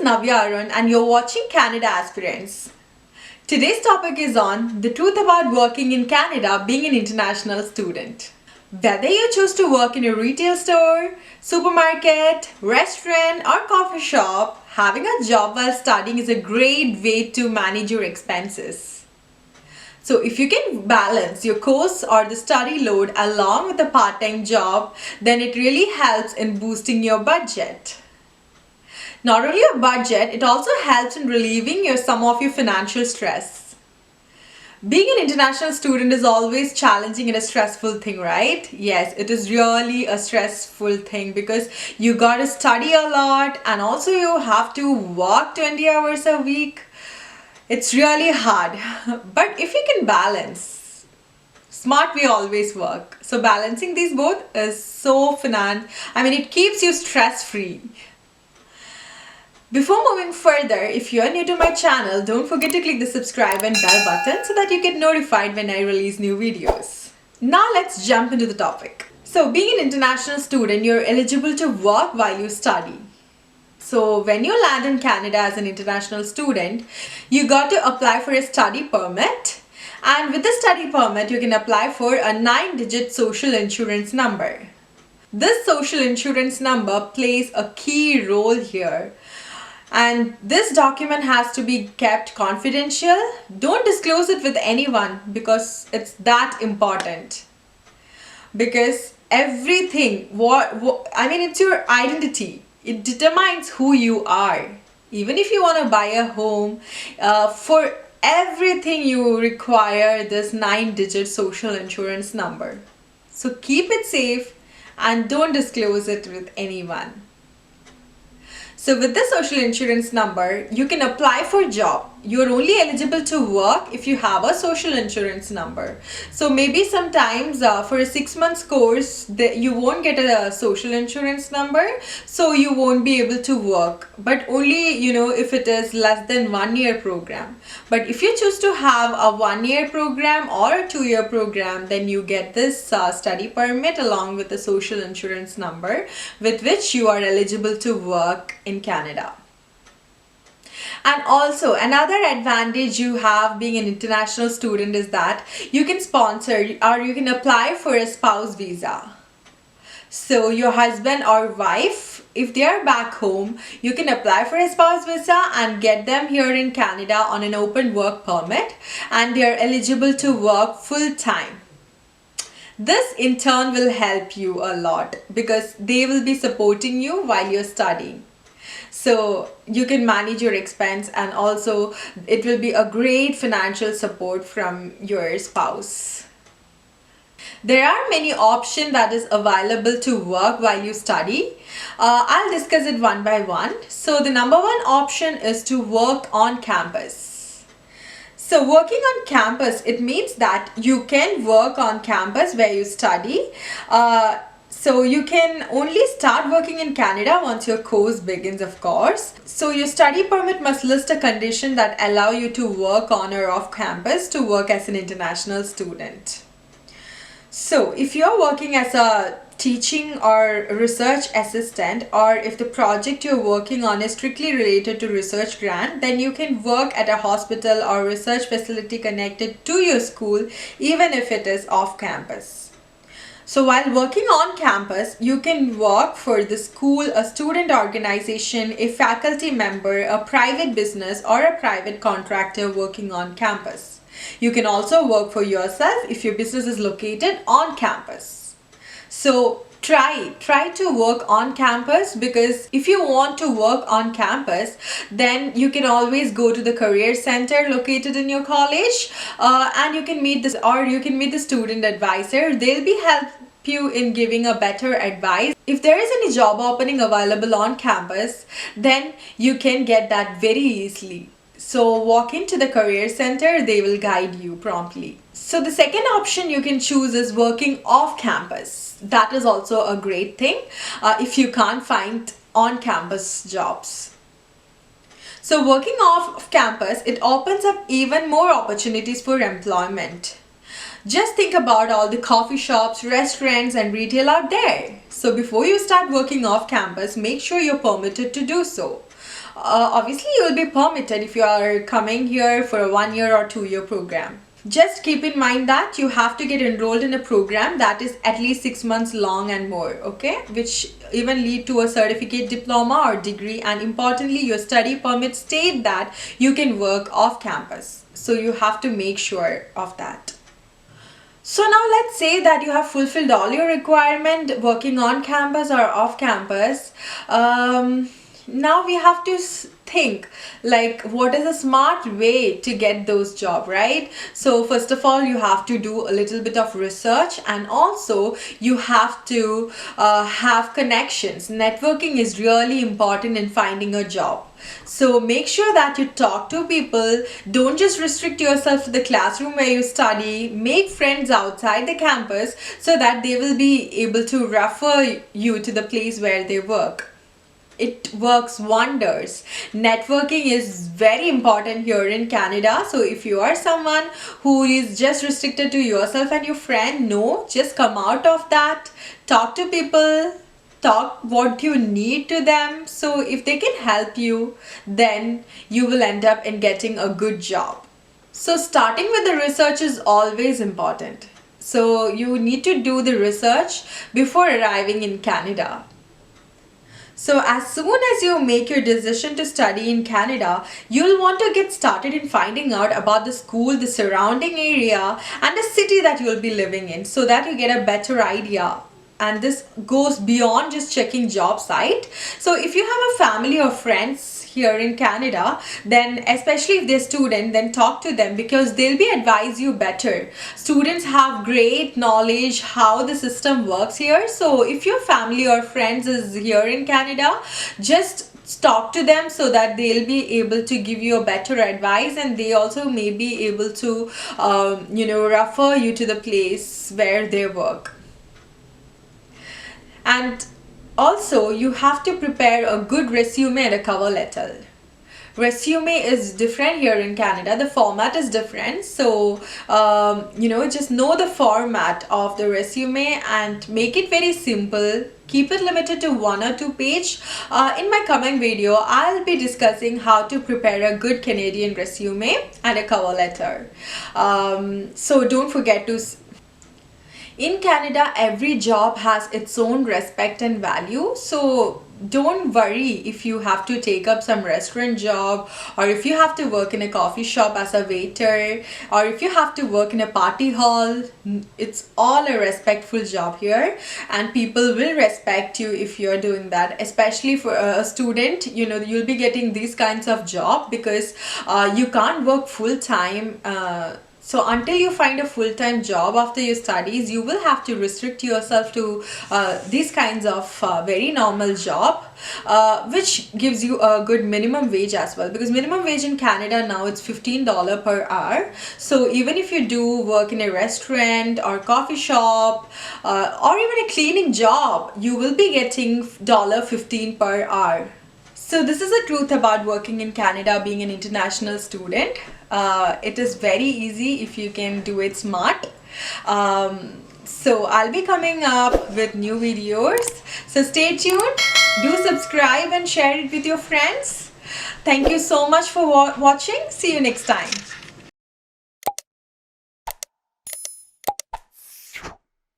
Navya Arun and you're watching Canada Aspirants. Today's topic is on the truth about working in Canada being an international student. Whether you choose to work in a retail store, supermarket, restaurant or coffee shop, having a job while studying is a great way to manage your expenses. So if you can balance your course or the study load along with a part-time job, then it really helps in boosting your budget. Not only your budget, it also helps in relieving some of your financial stress. Being an international student is always challenging and a stressful thing, right? Yes, it is really a stressful thing because you got to study a lot and also you have to work 20 hours a week. It's really hard. But if you can balance, smart way always work. So balancing these both is so it keeps you stress-free. Before moving further, if you are new to my channel, don't forget to click the subscribe and bell button so that you get notified when I release new videos. Now let's jump into the topic. So being an international student, you're eligible to work while you study. So when you land in Canada as an international student, you got to apply for a study permit. And with the study permit, you can apply for a 9-digit social insurance number. This social insurance number plays a key role here. And this document has to be kept confidential. Don't disclose it with anyone because it's that important. Because everything, it's your identity. It determines who you are. Even if you want to buy a home, for everything you require this 9-digit social insurance number. So keep it safe and don't disclose it with anyone. So with the social insurance number, you can apply for a job. You're only eligible to work if you have a social insurance number. So maybe sometimes for a 6 months course, you won't get a social insurance number, so you won't be able to work. But only, if it is less than 1 year program. But if you choose to have a 1 year program or a 2 year program, then you get this study permit along with the social insurance number with which you are eligible to work in Canada. And also another advantage you have being an international student is that you can sponsor or you can apply for a spouse visa. So your husband or wife, if they are back home, you can apply for a spouse visa and get them here in Canada on an open work permit and they are eligible to work full time. This in turn will help you a lot because they will be supporting you while you're studying. So you can manage your expense and also it will be a great financial support from your spouse. There are many options that is available to work while you study. I'll discuss it one by one. So the number one option is to work on campus. So working on campus, it means that you can work on campus where you study. So you can only start working in Canada once your course begins, of course. So your study permit must list a condition that allow you to work on or off campus to work as an international student. So if you're working as a teaching or research assistant, or if the project you're working on is strictly related to research grant, then you can work at a hospital or research facility connected to your school even if it is off campus. So while working on campus, you can work for the school, a student organization, a faculty member, a private business or a private contractor working on campus. You can also work for yourself if your business is located on campus. So try to work on campus because if you want to work on campus, then you can always go to the career center located in your college and you can meet the student advisor. They'll be help you in giving a better advice. If there is any job opening available on campus, then you can get that very easily. So walk into the career center, they will guide you promptly. So the second option you can choose is working off campus. That is also a great thing if you can't find on-campus jobs. So working off campus, it opens up even more opportunities for employment. Just think about all the coffee shops, restaurants and retail out there. So before you start working off campus, make sure you're permitted to do so. Obviously you will be permitted if you are coming here for a 1 year or 2 year program. Just keep in mind that you have to get enrolled in a program that is at least 6 months long and more, okay, which even lead to a certificate, diploma or degree, and importantly your study permit state that you can work off campus, so you have to make sure of that. So now let's say that you have fulfilled all your requirement working on campus or off campus. Now we have to think like what is a smart way to get those job, right? So first of all you have to do a little bit of research, and also you have to have connections. Networking is really important in finding a job. So make sure that you talk to people. Don't just restrict yourself to the classroom where you study. Make friends outside the campus so that they will be able to refer you to the place where they work. It works wonders. Networking is very important here in Canada. So if you are someone who is just restricted to yourself and your friend, no, just come out of that. Talk to people. Talk what you need to them. So if they can help you, then you will end up in getting a good job. So starting with the research is always important. So you need to do the research before arriving in Canada. So as soon as you make your decision to study in Canada, you'll want to get started in finding out about the school, the surrounding area, and the city that you'll be living in, so that you get a better idea. And this goes beyond just checking job site. So if you have a family or friends here in Canada, then especially if they're student, then talk to them because they'll be advise you better. Students have great knowledge how the system works here. So if your family or friends is here in Canada, just talk to them so that they'll be able to give you a better advice, and they also may be able to refer you to the place where they work. And also you have to prepare a good resume and a cover letter. Resume is different here in Canada. The format is different. So, just know the format of the resume and make it very simple. Keep it limited to 1 or 2 page. In my coming video, I'll be discussing how to prepare a good Canadian resume and a cover letter. So don't forget to... In Canada, every job has its own respect and value. So don't worry if you have to take up some restaurant job, or if you have to work in a coffee shop as a waiter, or if you have to work in a party hall. It's all a respectful job here, and people will respect you if you're doing that. Especially for a student, you'll be getting these kinds of job because you can't work full time. So until you find a full-time job after your studies, you will have to restrict yourself to these kinds of very normal job, which gives you a good minimum wage as well, because minimum wage in Canada now it's $15 per hour. So even if you do work in a restaurant or coffee shop or even a cleaning job, you will be getting $15 per hour. So this is the truth about working in Canada, being an international student. It is very easy if you can do it smart. So I'll be coming up with new videos. So stay tuned, do subscribe and share it with your friends. Thank you so much for watching. See you next time.